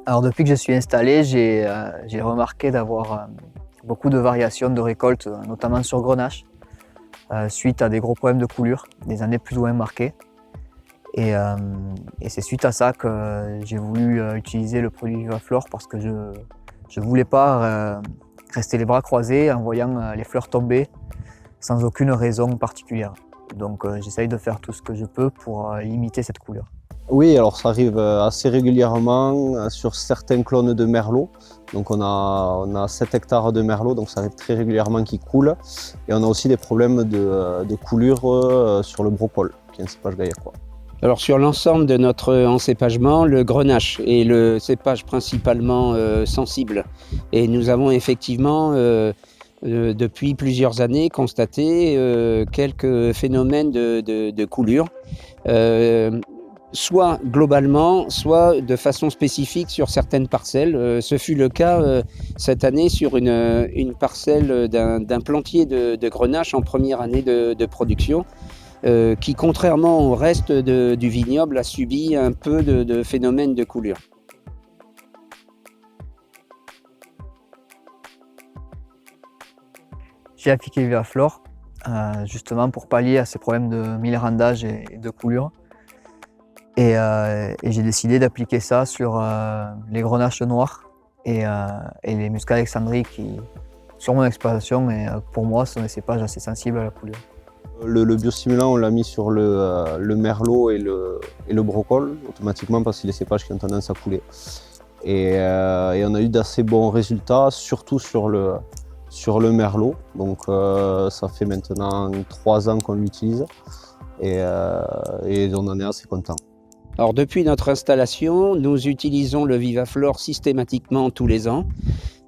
Alors depuis que je suis installé, j'ai remarqué d'avoir beaucoup de variations de récoltes, notamment sur Grenache, suite à des gros problèmes de coulure, des années plus ou moins marquées. Et c'est suite à ça que j'ai voulu utiliser le produit Vivaflor parce que je ne voulais pas rester les bras croisés en voyant les fleurs tomber sans aucune raison particulière. Donc j'essaye de faire tout ce que je peux pour limiter cette coulure. Oui, alors ça arrive assez régulièrement sur certains clones de merlot. Donc on a 7 hectares de merlot, donc ça arrive très régulièrement qu'ils coulent. Et on a aussi des problèmes de coulure sur le brocol, qui est un cépage gaillacois. Alors sur l'ensemble de notre encépagement, le Grenache est le cépage principalement sensible. Et nous avons effectivement depuis plusieurs années constaté quelques phénomènes de coulure. Soit globalement, soit de façon spécifique sur certaines parcelles. Ce fut le cas cette année sur une parcelle d'un plantier de Grenache en première année de production, qui, contrairement au reste du vignoble, a subi un peu de phénomène de coulure. J'ai appliqué Vivaflor justement pour pallier à ces problèmes de milérandage et de coulure. Et j'ai décidé d'appliquer ça sur les grenaches noirs et les muscats alexandries qui, sur mon exploitation, et pour moi, sont des cépages assez sensibles à la coulure. Le biostimulant, on l'a mis sur le merlot et le brocol, automatiquement parce que c'est les cépages qui ont tendance à couler. Et on a eu d'assez bons résultats, surtout sur le merlot. Donc ça fait maintenant 3 ans qu'on l'utilise et on en est assez content. Alors depuis notre installation, nous utilisons le Vivaflor systématiquement tous les ans.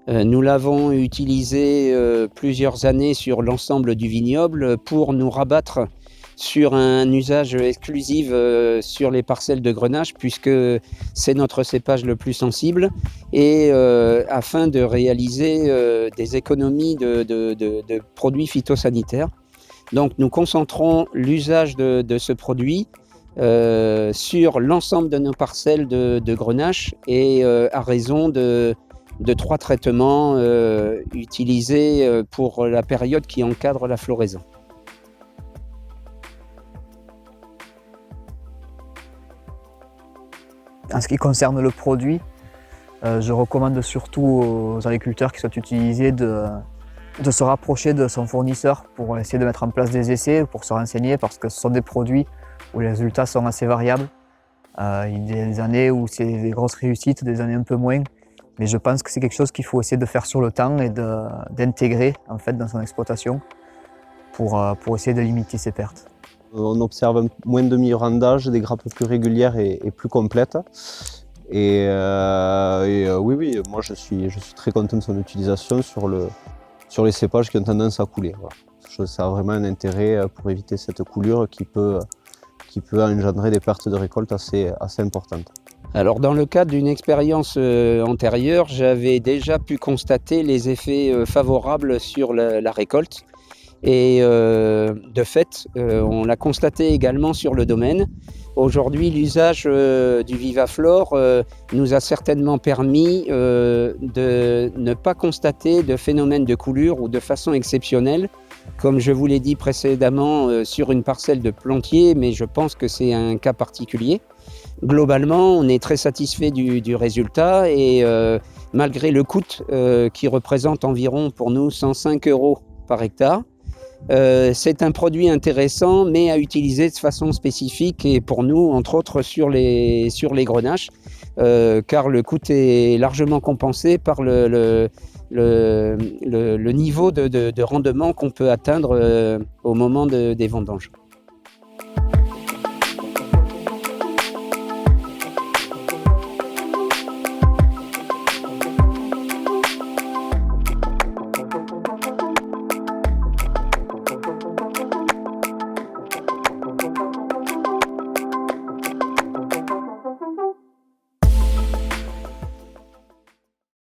Nous l'avons utilisé plusieurs années sur l'ensemble du vignoble pour nous rabattre sur un usage exclusif sur les parcelles de Grenache, puisque c'est notre cépage le plus sensible, et afin de réaliser des économies de produits phytosanitaires. Donc nous concentrons l'usage de ce produit sur l'ensemble de nos parcelles de Grenache et à raison de 3 traitements utilisés pour la période qui encadre la floraison. En ce qui concerne le produit, je recommande surtout aux agriculteurs qui souhaitent utiliser de se rapprocher de son fournisseur pour essayer de mettre en place des essais, pour se renseigner, parce que ce sont des produits où les résultats sont assez variables. Il y a des années où c'est des grosses réussites, des années un peu moins. Mais je pense que c'est quelque chose qu'il faut essayer de faire sur le temps et d'intégrer en fait, dans son exploitation pour essayer de limiter ses pertes. On observe moins de mi-randage, des grappes plus régulières et plus complètes. Oui, moi je suis très content de son utilisation sur les cépages qui ont tendance à couler. Voilà. Ça a vraiment un intérêt pour éviter cette coulure qui peut engendrer des pertes de récolte assez importantes. Alors dans le cadre d'une expérience antérieure, j'avais déjà pu constater les effets favorables sur la récolte. Et de fait, on l'a constaté également sur le domaine. Aujourd'hui, l'usage du Vivaflor nous a certainement permis de ne pas constater de phénomène de coulure ou de façon exceptionnelle, comme je vous l'ai dit précédemment sur une parcelle de plantier, mais je pense que c'est un cas particulier. Globalement, on est très satisfait du résultat et malgré le coût qui représente environ pour nous 105 € par hectare, c'est un produit intéressant mais à utiliser de façon spécifique et pour nous, entre autres sur les grenaches, car le coût est largement compensé par le niveau de rendement qu'on peut atteindre au moment des vendanges.